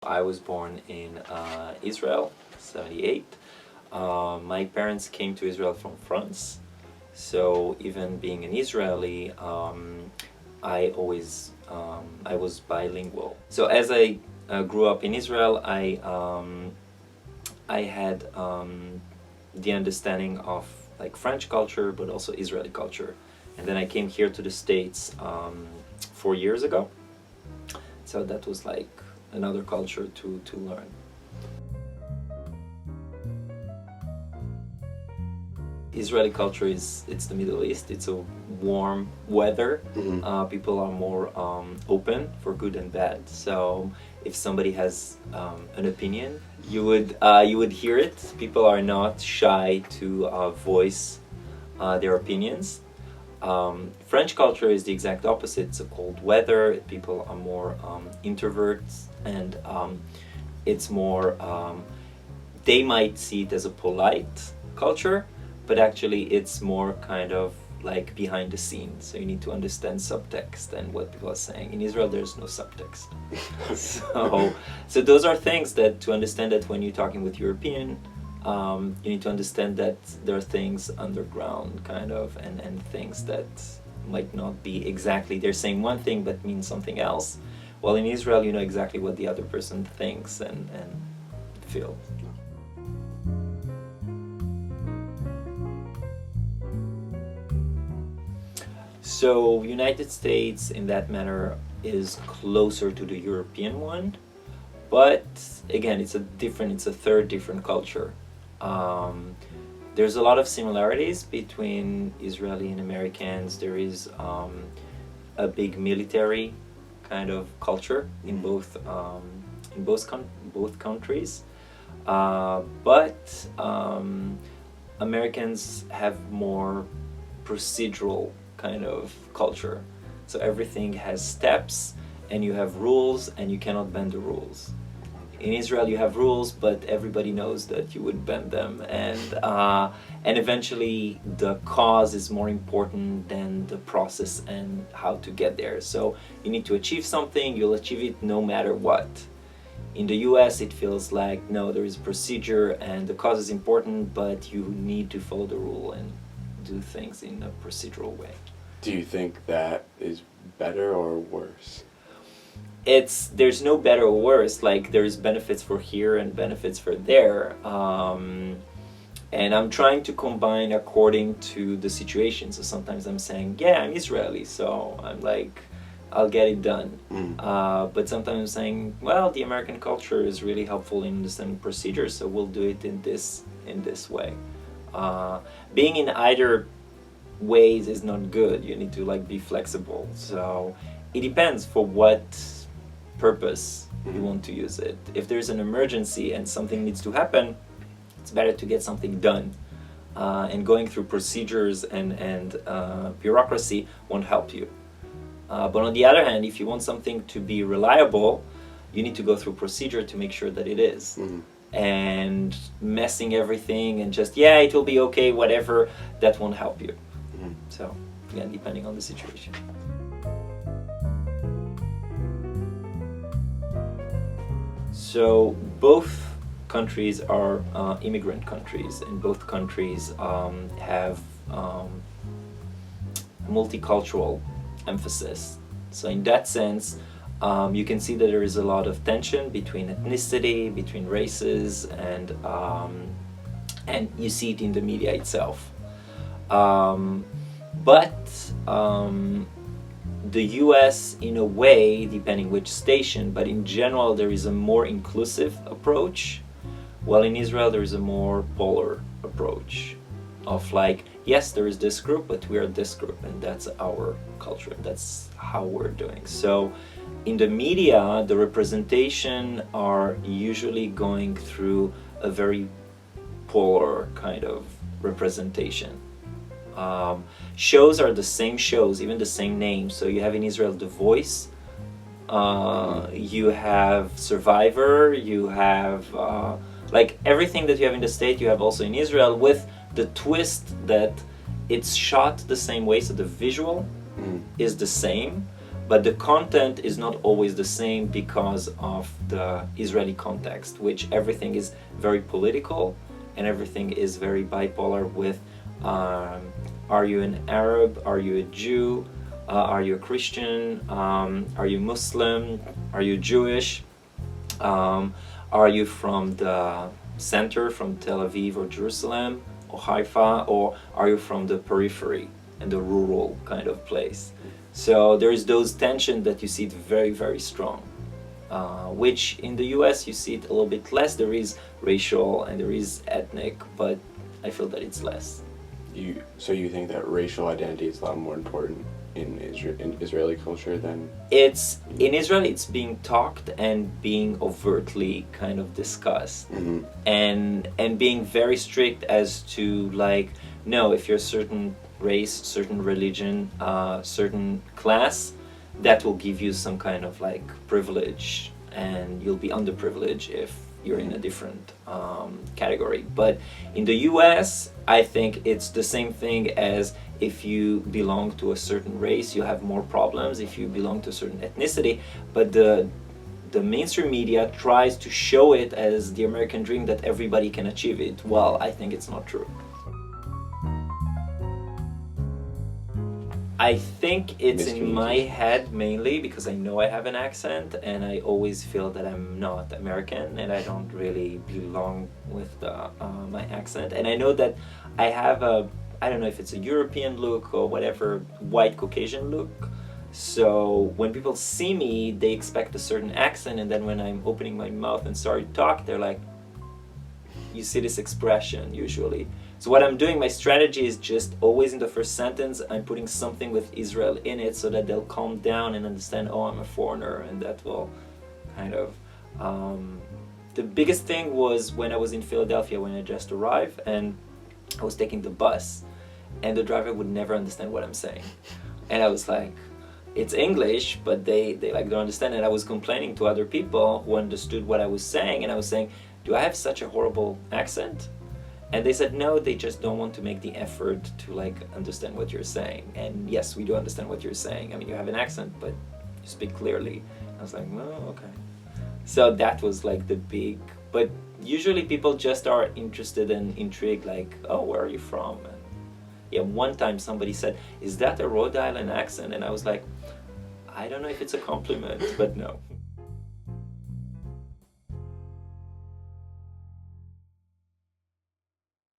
I was born in Israel, 78. My parents came to Israel from France, so even being an Israeli, I was bilingual. So as I grew up in Israel, I had the understanding of like French culture, but also Israeli culture. And then I came here to the States 4 years ago. So that was like another culture to learn. Israeli culture it's the Middle East. It's a warm weather. People are more open for good and bad. So if somebody has an opinion, you would hear it. People are not shy to voice their opinions. French culture is the exact opposite. It's a cold weather. People are more introverts, and it's more. They might see it as a polite culture, but actually it's more kind of like behind the scenes. So you need to understand subtext and what people are saying. In Israel, there's no subtext. So those are things that to understand that when you're talking with European. You need to understand that there are things underground kind of and things that might not be exactly, they're saying one thing but mean something else. While in Israel you know exactly what the other person thinks and feels. So United States in that manner is closer to the European one, but again it's a third different culture. There's a lot of similarities between Israeli and Americans. There is a big military kind of culture in both countries, but Americans have more procedural kind of culture. So everything has steps, and you have rules, and you cannot bend the rules. In Israel, you have rules, but everybody knows that you would bend them, and eventually the cause is more important than the process and how to get there. So you need to achieve something, you'll achieve it no matter what. In the US, it feels like, no, there is procedure and the cause is important, but you need to follow the rule and do things in a procedural way. Do you think that is better or worse? There's no better or worse. Like there's benefits for here and benefits for there, and I'm trying to combine according to the situation. So sometimes I'm saying, yeah, I'm Israeli, so I'm like, I'll get it done. But sometimes I'm saying, well, the American culture is really helpful in understanding procedures, so we'll do it in this way. Being in either ways is not good. You need to like be flexible. So it depends for what purpose you want to use it. If there's an emergency and something needs to happen, it's better to get something done. And going through procedures and bureaucracy won't help you. But on the other hand, if you want something to be reliable, you need to go through procedure to make sure that it is. And messing everything and just, yeah, it will be okay, whatever, that won't help you. So, again, depending on the situation. So both countries are immigrant countries, and both countries have multicultural emphasis. So in that sense, you can see that there is a lot of tension between ethnicity, between races, and you see it in the media itself. But the US, in a way, depending which station, but in general there is a more inclusive approach, while in Israel there is a more polar approach of like, yes, there is this group, but we are this group, and that's our culture, and that's how we're doing. So in the media, the representation are usually going through a very polar kind of representation. Shows are the same shows, even the same names. So you have in Israel The Voice, you have Survivor, you have like everything that you have in the States, you have also in Israel, with the twist that it's shot the same way, so the visual is the same, but the content is not always the same because of the Israeli context, which everything is very political and everything is very bipolar with are you an Arab, are you a Jew, are you a Christian, are you Muslim, are you Jewish, are you from the center, from Tel Aviv or Jerusalem or Haifa, or are you from the periphery and the rural kind of place? So there's those tension that you see it very, very strong, which in the US you see it a little bit less. There is racial and there is ethnic, but I feel that it's less. So you think that racial identity is a lot more important in Israeli culture than... It's in Israel, it's being talked and being overtly kind of discussed, Mm-hmm. and being very strict as to like, no, if you're a certain race, certain religion, certain class, that will give you some kind of like privilege, and you'll be underprivileged if you're in a different category. But in the US, I think it's the same thing as if you belong to a certain race, you have more problems. If you belong to a certain ethnicity, but the mainstream media tries to show it as the American dream that everybody can achieve it. Well, I think it's not true. I think it's in my head mainly because I know I have an accent and I always feel that I'm not American and I don't really belong with my accent. And I know that I have I don't know if it's a European look or whatever, white Caucasian look. So when people see me, they expect a certain accent, and then when I'm opening my mouth and start to talk, they're like, you see this expression usually. So what I'm doing, my strategy is just always in the first sentence, I'm putting something with Israel in it so that they'll calm down and understand, oh, I'm a foreigner, and that will kind of... The biggest thing was when I was in Philadelphia when I just arrived, and I was taking the bus, and the driver would never understand what I'm saying. And I was like, it's English, but they like don't understand it. I was complaining to other people who understood what I was saying, and I was saying, do I have such a horrible accent? And they said, no, they just don't want to make the effort to like understand what you're saying. And yes, we do understand what you're saying. I mean, you have an accent, but you speak clearly. I was like, oh, okay. So that was like the big, but usually people just are interested and intrigued, like, oh, where are you from? And yeah, one time somebody said, is that a Rhode Island accent? And I was like, I don't know if it's a compliment, but no.